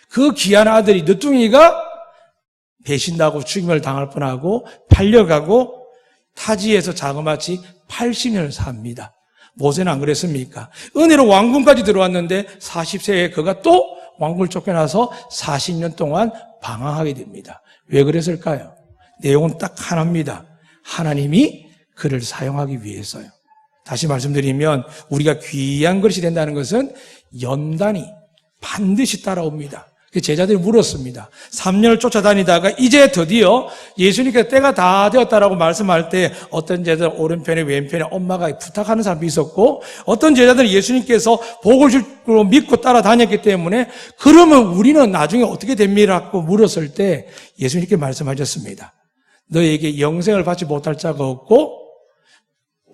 그 귀한 아들이 늦둥이가 배신당하고 죽임을 당할 뻔하고 팔려가고 타지에서 자그마치 80년을 삽니다. 모세는 안 그랬습니까? 은혜로 왕궁까지 들어왔는데 40세에 그가 또 왕궁을 쫓겨나서 40년 동안 방황하게 됩니다. 왜 그랬을까요? 내용은 딱 하나입니다. 하나님이 그를 사용하기 위해서요. 다시 말씀드리면 우리가 귀한 것이 된다는 것은 연단이 반드시 따라옵니다. 제자들이 물었습니다. 3년을 쫓아다니다가 이제 드디어 예수님께서 때가 다 되었다라고 말씀할 때 어떤 제자들은 오른편에 왼편에 엄마가 부탁하는 사람이 있었고 어떤 제자들은 예수님께서 복을 줄 줄 믿고 따라다녔기 때문에 그러면 우리는 나중에 어떻게 됩니다라고 물었을 때 예수님께 말씀하셨습니다. 너에게 영생을 받지 못할 자가 없고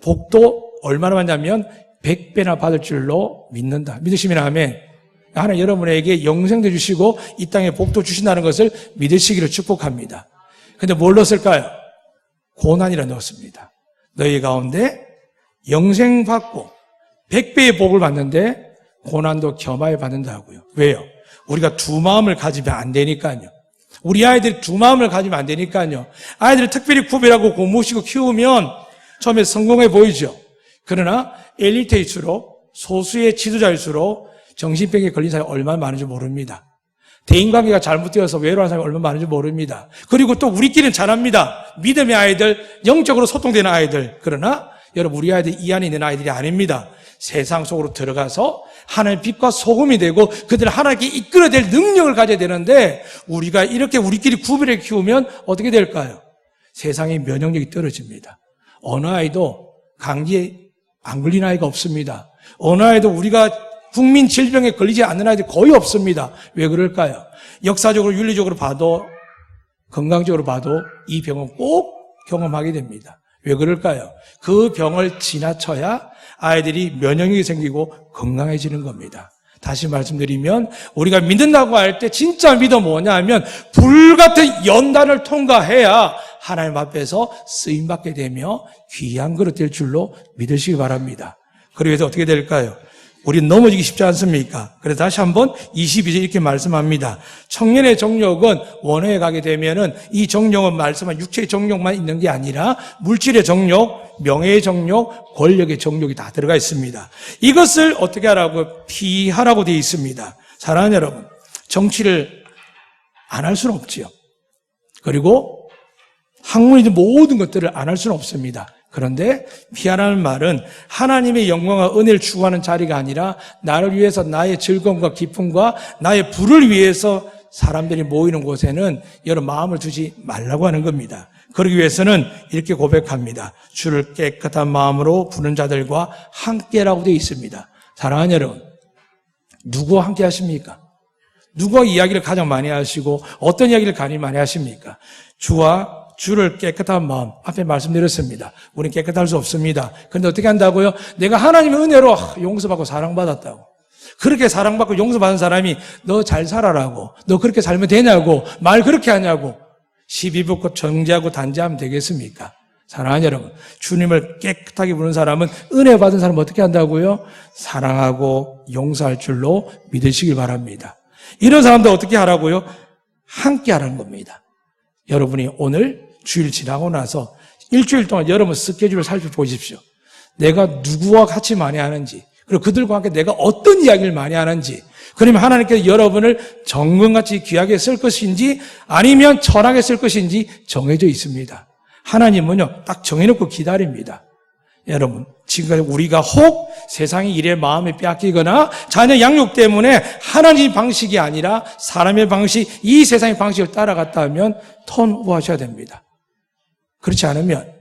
복도 얼마나 많냐면 100배나 받을 줄로 믿는다. 믿으시면 아멘. 하나님 여러분에게 영생도 주시고 이 땅에 복도 주신다는 것을 믿으시기를 축복합니다. 그런데 뭘 넣었을까요? 고난이라 넣었습니다. 너희 가운데 영생 받고 100배의 복을 받는데 고난도 겸하여 받는다고요. 왜요? 우리가 두 마음을 가지면 안 되니까요. 우리 아이들이 두 마음을 가지면 안 되니까요. 아이들을 특별히 구별하고 고무시고 키우면 처음에 성공해 보이죠. 그러나 엘리트일수록 소수의 지도자일수록 정신병에 걸린 사람이 얼마나 많은지 모릅니다. 대인관계가 잘못되어서 외로운 사람이 얼마나 많은지 모릅니다. 그리고 또 우리끼리는 잘합니다. 믿음의 아이들, 영적으로 소통되는 아이들. 그러나 여러분 우리 아이들이 이 안에 있는 아이들이 아닙니다. 세상 속으로 들어가서 하나님의 빛과 소금이 되고 그들을 하나님께 이끌어낼 능력을 가져야 되는데 우리가 이렇게 우리끼리 구별해 키우면 어떻게 될까요? 세상의 면역력이 떨어집니다. 어느 아이도 감기에 안 걸린 아이가 없습니다. 어느 아이도 우리가 국민 질병에 걸리지 않는 아이들이 거의 없습니다. 왜 그럴까요? 역사적으로 윤리적으로 봐도 건강적으로 봐도 이 병은 꼭 경험하게 됩니다. 왜 그럴까요? 그 병을 지나쳐야 아이들이 면역력이 생기고 건강해지는 겁니다. 다시 말씀드리면 우리가 믿는다고 할 때 진짜 믿어 뭐냐 하면 불같은 연단을 통과해야 하나님 앞에서 쓰임받게 되며 귀한 그릇 될 줄로 믿으시기 바랍니다. 그래서 어떻게 될까요? 우리는 넘어지기 쉽지 않습니까? 그래서 다시 한번 22절 이렇게 말씀합니다. 청년의 정욕은 원회에 가게 되면은 이 정욕은 말씀한 육체의 정욕만 있는 게 아니라 물질의 정욕, 명예의 정욕, 권력의 정욕이 다 들어가 있습니다. 이것을 어떻게 하라고? 피하라고 되어 있습니다. 사랑하는 여러분, 정치를 안 할 수는 없지요. 그리고 학문이든 모든 것들을 안 할 수는 없습니다. 그런데 피하라는 말은 하나님의 영광과 은혜를 추구하는 자리가 아니라 나를 위해서 나의 즐거움과 기쁨과 나의 부를 위해서 사람들이 모이는 곳에는 여러분 마음을 두지 말라고 하는 겁니다. 그러기 위해서는 이렇게 고백합니다. 주를 깨끗한 마음으로 부르는 자들과 함께라고 되어 있습니다. 사랑하는 여러분, 누구와 함께 하십니까? 누구와 이야기를 가장 많이 하시고 어떤 이야기를 가장 많이 하십니까? 주를 깨끗한 마음, 앞에 말씀드렸습니다. 우리는 깨끗할 수 없습니다. 그런데 어떻게 한다고요? 내가 하나님의 은혜로 용서받고 사랑받았다고. 그렇게 사랑받고 용서받은 사람이 너 잘 살아라고, 너 그렇게 살면 되냐고, 말 그렇게 하냐고 시비 붙고 정죄하고 단죄하면 되겠습니까? 사랑하는 여러분, 주님을 깨끗하게 부르는 사람은 은혜 받은 사람은 어떻게 한다고요? 사랑하고 용서할 줄로 믿으시길 바랍니다. 이런 사람들 어떻게 하라고요? 함께 하라는 겁니다. 여러분이 오늘 주일 지나고 나서 일주일 동안 여러분 스케줄을 살펴보십시오. 내가 누구와 같이 많이 하는지, 그리고 그들과 함께 내가 어떤 이야기를 많이 하는지, 그러면 하나님께서 여러분을 정금같이 귀하게 쓸 것인지 아니면 천하게 쓸 것인지 정해져 있습니다. 하나님은요 딱 정해놓고 기다립니다. 여러분, 지금까지 우리가 혹 세상의 일에 마음을 빼앗기거나 자녀 양육 때문에 하나님의 방식이 아니라 사람의 방식, 이 세상의 방식을 따라갔다 하면 턴오버하셔야 됩니다. 그렇지 않으면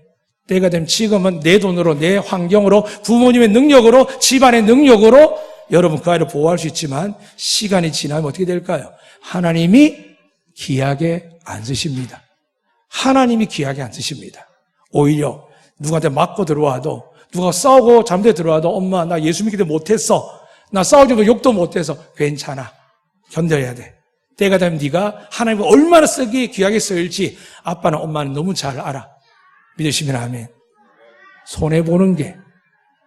때가 되면 지금은 내 돈으로, 내 환경으로, 부모님의 능력으로, 집안의 능력으로 여러분 그 아이를 보호할 수 있지만 시간이 지나면 어떻게 될까요? 하나님이 귀하게 안 쓰십니다. 하나님이 귀하게 안 쓰십니다. 오히려 누구한테 맞고 들어와도, 누가 싸우고 잠들어 들어와도 엄마 나 예수 믿기도 못했어, 나 싸울 정도 욕도 못해서 괜찮아, 견뎌야 돼. 때가 되면 네가 하나님을 얼마나 쓰기에 귀하게 쓰일지 아빠는 엄마는 너무 잘 알아. 믿으시면 아멘. 손해보는 게,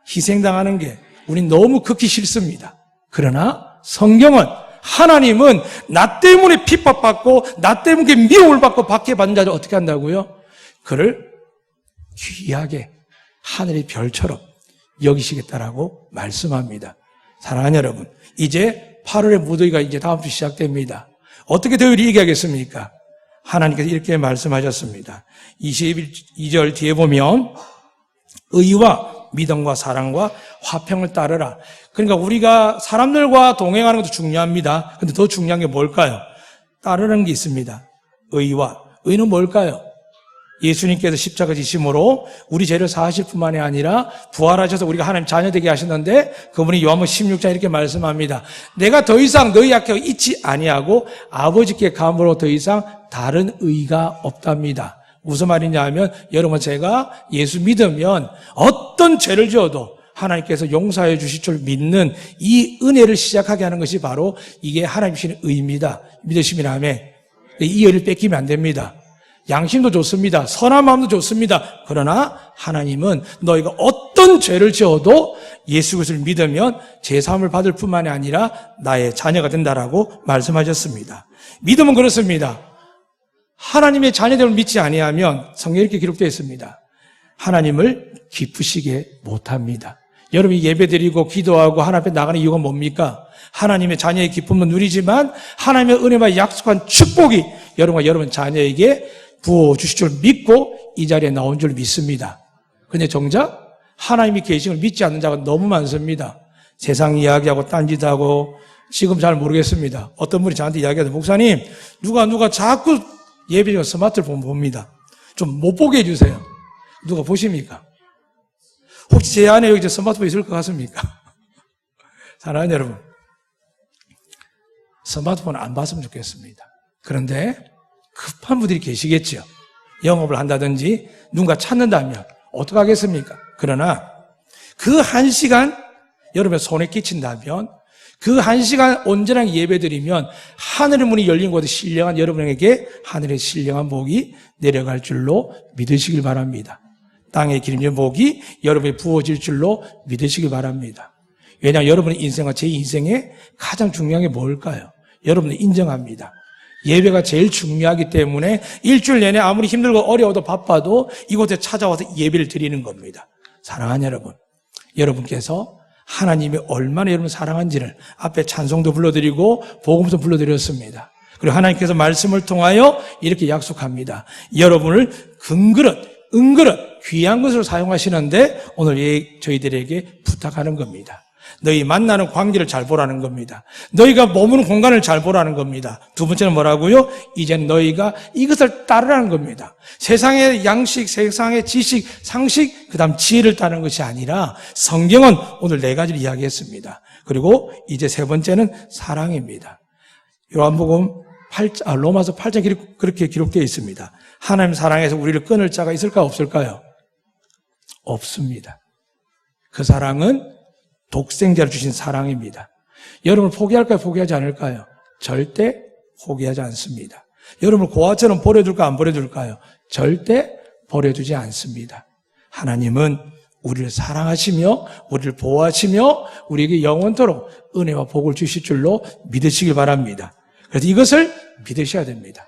희생당하는 게 우린 너무 극히 싫습니다. 그러나 성경은 하나님은 나 때문에 핍박받고 나 때문에 미움을 받고 박해받는 자를 어떻게 한다고요? 그를 귀하게 하늘의 별처럼 여기시겠다라고 말씀합니다. 사랑하는 여러분, 이제 8월의 무더위가 이제 다음 주 시작됩니다. 어떻게 더위를 이겨야겠습니까? 하나님께서 이렇게 말씀하셨습니다. 22절 뒤에 보면 의와 믿음과 사랑과 화평을 따르라. 그러니까 우리가 사람들과 동행하는 것도 중요합니다. 근데 더 중요한 게 뭘까요? 따르는 게 있습니다. 의는 뭘까요? 예수님께서 십자가 지심으로 우리 죄를 사하실 뿐만이 아니라 부활하셔서 우리가 하나님 자녀 되게 하셨는데 그분이 요한복음 16장 이렇게 말씀합니다. 내가 더 이상 너희 앞에 있지 아니하고 아버지께 감으로 더 이상 다른 의가 없답니다. 무슨 말이냐 하면 여러분 제가 예수 믿으면 어떤 죄를 지어도 하나님께서 용서해 주실 줄 믿는 이 은혜를 시작하게 하는 것이 바로 이게 하나님 주시는 의입니다. 믿으시면 아멘. 이 의를 뺏기면 안 됩니다. 양심도 좋습니다. 선한 마음도 좋습니다. 그러나 하나님은 너희가 어떤 죄를 지어도 예수 그리스도를 믿으면 제사함을 받을 뿐만이 아니라 나의 자녀가 된다라고 말씀하셨습니다. 믿음은 그렇습니다. 하나님의 자녀됨을 믿지 아니하면 성경에 이렇게 기록되어 있습니다. 하나님을 기쁘시게 못합니다. 여러분이 예배드리고 기도하고 하나님 앞에 나가는 이유가 뭡니까? 하나님의 자녀의 기쁨도 누리지만 하나님의 은혜와 약속한 축복이 여러분과 여러분 자녀에게 부어주실 줄 믿고 이 자리에 나온 줄 믿습니다. 그런데 정작 하나님이 계심을 믿지 않는 자가 너무 많습니다. 세상 이야기하고 딴짓하고 지금 잘 모르겠습니다. 어떤 분이 저한테 이야기하더라고요. 목사님 누가 자꾸 예배드리고 스마트폰 봅니다. 좀 못 보게 해주세요. 누가 보십니까? 혹시 제 안에 여기 스마트폰 있을 것 같습니까? 사랑하는 여러분, 스마트폰 안 봤으면 좋겠습니다. 그런데 급한 분들이 계시겠죠. 영업을 한다든지 누군가 찾는다면 어떡하겠습니까? 그러나 그 1시간 여러분의 손에 끼친다면 그 1시간 온전하게 예배드리면 하늘의 문이 열린 곳에 신령한 여러분에게 하늘의 신령한 복이 내려갈 줄로 믿으시길 바랍니다. 땅에 기름진 복이 여러분에 부어질 줄로 믿으시길 바랍니다. 왜냐하면 여러분의 인생과 제 인생에 가장 중요한 게 뭘까요? 여러분이 인정합니다. 예배가 제일 중요하기 때문에 일주일 내내 아무리 힘들고 어려워도 바빠도 이곳에 찾아와서 예배를 드리는 겁니다. 사랑하는 여러분, 여러분께서 하나님이 얼마나 여러분을 사랑한지를 앞에 찬송도 불러드리고 복음도 불러드렸습니다. 그리고 하나님께서 말씀을 통하여 이렇게 약속합니다. 여러분을 금그릇, 은그릇, 귀한 것으로 사용하시는데 오늘 저희들에게 부탁하는 겁니다. 너희 만나는 관계를 잘 보라는 겁니다. 너희가 머무는 공간을 잘 보라는 겁니다. 두 번째는 뭐라고요? 이제는 너희가 이것을 따르라는 겁니다. 세상의 양식, 세상의 지식, 상식, 그 다음 지혜를 따르는 것이 아니라 성경은 오늘 4가지를 이야기했습니다. 그리고 이제 세 번째는 사랑입니다. 요한복음 로마서 8장 그렇게 기록되어 있습니다. 하나님 사랑에서 우리를 끊을 자가 있을까요? 없을까요? 없습니다. 그 사랑은 독생자를 주신 사랑입니다. 여러분을 포기할까요? 포기하지 않을까요? 절대 포기하지 않습니다. 여러분을 고아처럼 버려둘까요? 안 버려둘까요? 절대 버려두지 않습니다. 하나님은 우리를 사랑하시며 우리를 보호하시며 우리에게 영원토록 은혜와 복을 주실 줄로 믿으시길 바랍니다. 그래서 이것을 믿으셔야 됩니다.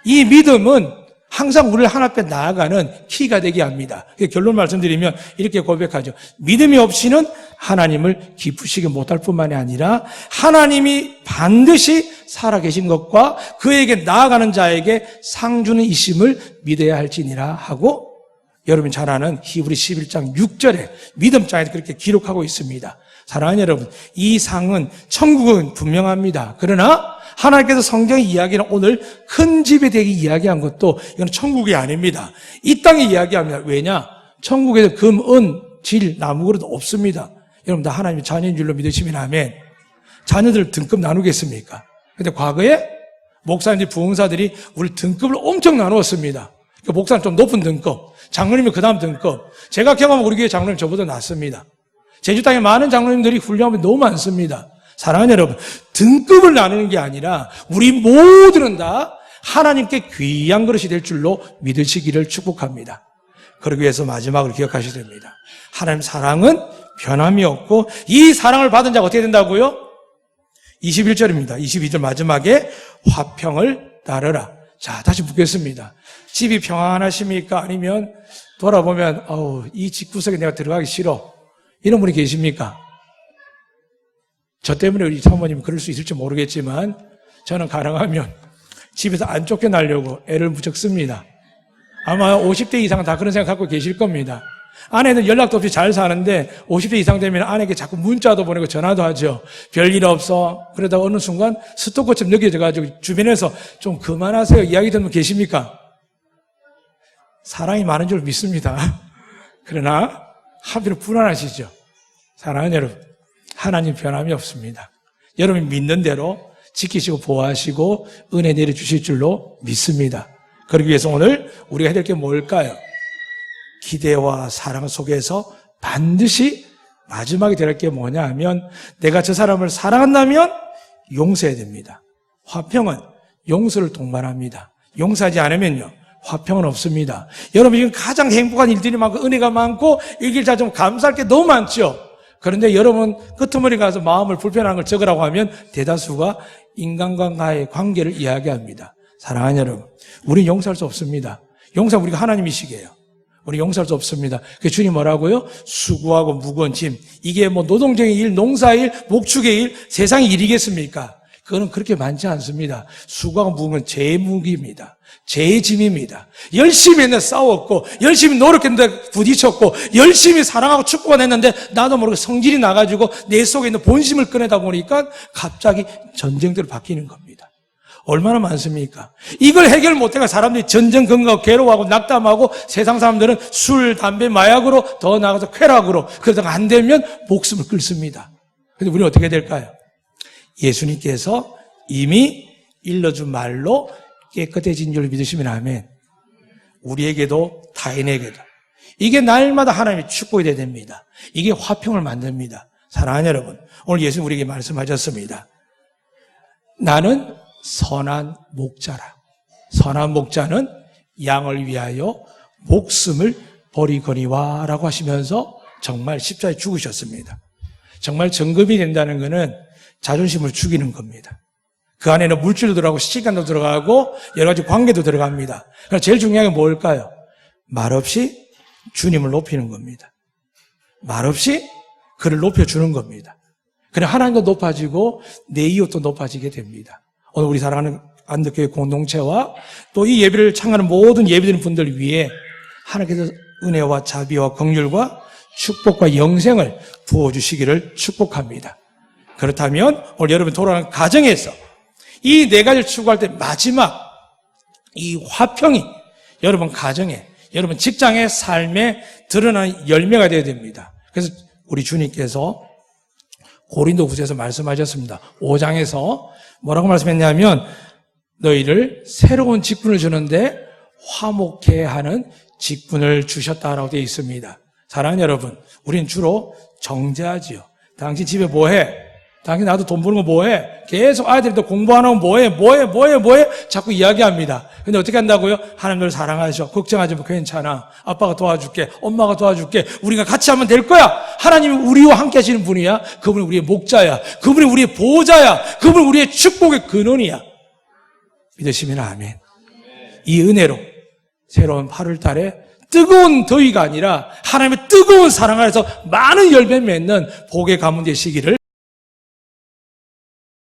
이 믿음은 항상 우리를 하나님 앞에 나아가는 키가 되게 합니다. 결론 말씀드리면 이렇게 고백하죠. 믿음이 없이는 하나님을 기쁘시게 못할 뿐만이 아니라 하나님이 반드시 살아계신 것과 그에게 나아가는 자에게 상 주는 이심을 믿어야 할지니라 하고 여러분이 잘 아는 히브리 11장 6절에 믿음장에서 그렇게 기록하고 있습니다. 사랑하는 여러분, 이 상은 천국은 분명합니다. 그러나 하나님께서 성경의 이야기는 오늘 큰 집에 대해 이야기한 것도 이건 천국이 아닙니다. 이 땅에 이야기합니다. 왜냐? 천국에서 금, 은, 질, 나무 그릇 없습니다. 여러분 다 하나님의 자녀인 줄로 믿으시면 아멘. 자녀들 등급 나누겠습니까? 근데 과거에 목사님들, 부흥사들이 우리 등급을 엄청 나누었습니다. 그러니까 목사는 좀 높은 등급, 장로님이 그 다음 등급. 제가 경험한 우리 교회 장로님 저보다 낫습니다. 제주 땅에 많은 장로님들이 훌륭함이 너무 많습니다. 사랑하는 여러분, 등급을 나누는 게 아니라 우리 모두는 다 하나님께 귀한 그릇이 될 줄로 믿으시기를 축복합니다. 그러기 위해서 마지막으로 기억하셔야 됩니다. 하나님 사랑은 변함이 없고 이 사랑을 받은 자가 어떻게 된다고요? 21절입니다. 22절 마지막에 화평을 따르라. 자, 다시 묻겠습니다. 집이 평안하십니까? 아니면 돌아보면 이 집구석에 내가 들어가기 싫어. 이런 분이 계십니까? 저 때문에 우리 사모님 그럴 수 있을지 모르겠지만 저는 가능하면 집에서 안 쫓겨나려고 애를 무척 씁니다. 아마 50대 이상은 다 그런 생각 갖고 계실 겁니다. 아내는 연락도 없이 잘 사는데 50대 이상 되면 아내에게 자꾸 문자도 보내고 전화도 하죠. 별일 없어. 그러다 어느 순간 스토커처럼 느껴져가지고 주변에서 좀 그만하세요 이야기 듣는 분 계십니까? 사랑이 많은 줄 믿습니다. 그러나 하필 불안하시죠. 사랑하는 여러분, 하나님 변함이 없습니다. 여러분이 믿는 대로 지키시고 보호하시고 은혜 내려주실 줄로 믿습니다. 그러기 위해서 오늘 우리가 해야 될 게 뭘까요? 기대와 사랑 속에서 반드시 마지막에 될 게 뭐냐 하면 내가 저 사람을 사랑한다면 용서해야 됩니다. 화평은 용서를 동반합니다. 용서하지 않으면요 화평은 없습니다. 여러분 지금 가장 행복한 일들이 많고 은혜가 많고 일길자 좀 감사할 게 너무 많죠. 그런데 여러분 끄트머리 가서 마음을 불편한 걸 적으라고 하면 대다수가 인간과의 관계를 이야기합니다. 사랑하는 여러분, 우리 용서할 수 없습니다. 용서는 우리가 하나님이시게요. 우리 용서할 수 없습니다. 그 주님 뭐라고요? 수고하고 무거운 짐. 이게 뭐 노동적인 일, 농사일, 목축의 일, 세상의 일이겠습니까? 그거는 그렇게 많지 않습니다. 수고하고 무거운 건 제 무기입니다. 제 짐입니다. 열심히 했는데 싸웠고, 열심히 노력했는데 부딪혔고, 열심히 사랑하고 축복을 했는데 나도 모르게 성질이 나가지고 내 속에 있는 본심을 꺼내다 보니까 갑자기 전쟁대로 바뀌는 겁니다. 얼마나 많습니까? 이걸 해결 못해가 사람들이 전쟁 근거하고 괴로워하고 낙담하고 세상 사람들은 술, 담배, 마약으로 더 나아가서 쾌락으로 그러다가 안 되면 목숨을 끊습니다. 근데 우리는 어떻게 될까요? 예수님께서 이미 일러준 말로 깨끗해진 줄 믿으시면 아멘. 우리에게도 타인에게도. 이게 날마다 하나님의 축복이 되어야 됩니다. 이게 화평을 만듭니다. 사랑하는 여러분, 오늘 예수님 우리에게 말씀하셨습니다. 나는 선한 목자라. 선한 목자는 양을 위하여 목숨을 버리거니와 라고 하시면서 정말 십자가에 죽으셨습니다. 정말 정금이 된다는 것은 자존심을 죽이는 겁니다. 그 안에는 물질도 들어가고 시간도 들어가고 여러 가지 관계도 들어갑니다. 그래서 제일 중요한 게 뭘까요? 말없이 주님을 높이는 겁니다. 말없이 그를 높여주는 겁니다. 그래 하나님도 높아지고 내 이웃도 높아지게 됩니다. 오늘 우리 사랑하는 안덕교회 공동체와 또 이 예배를 참여하는 모든 예배드리는 분들 위해 하나님께서 은혜와 자비와 긍휼과 축복과 영생을 부어주시기를 축복합니다. 그렇다면 오늘 여러분 돌아가는 가정에서 이 네 가지를 추구할 때 마지막 이 화평이 여러분 가정에, 여러분 직장의 삶에 드러나는 열매가 되어야 됩니다. 그래서 우리 주님께서 고린도후서에서 말씀하셨습니다. 5장에서 뭐라고 말씀했냐면 너희를 새로운 직분을 주는데 화목해 하는 직분을 주셨다라고 되어 있습니다. 사랑하는 여러분, 우리는 주로 정죄하지요. 당신 집에 뭐해? 당신 나도 돈 버는 거 뭐해? 계속 아이들이 또 공부 안 하면 뭐해? 자꾸 이야기합니다. 근데 어떻게 한다고요? 하나님을 사랑하셔. 걱정하지 마. 괜찮아. 아빠가 도와줄게. 엄마가 도와줄게. 우리가 같이 하면 될 거야. 하나님이 우리와 함께 하시는 분이야. 그분이 우리의 목자야. 그분이 우리의 보호자야. 그분이 우리의 축복의 근원이야. 믿으시면 아멘. 이 은혜로 새로운 8월 달에 뜨거운 더위가 아니라 하나님의 뜨거운 사랑 안에서 많은 열매 맺는 복의 가문 되시기를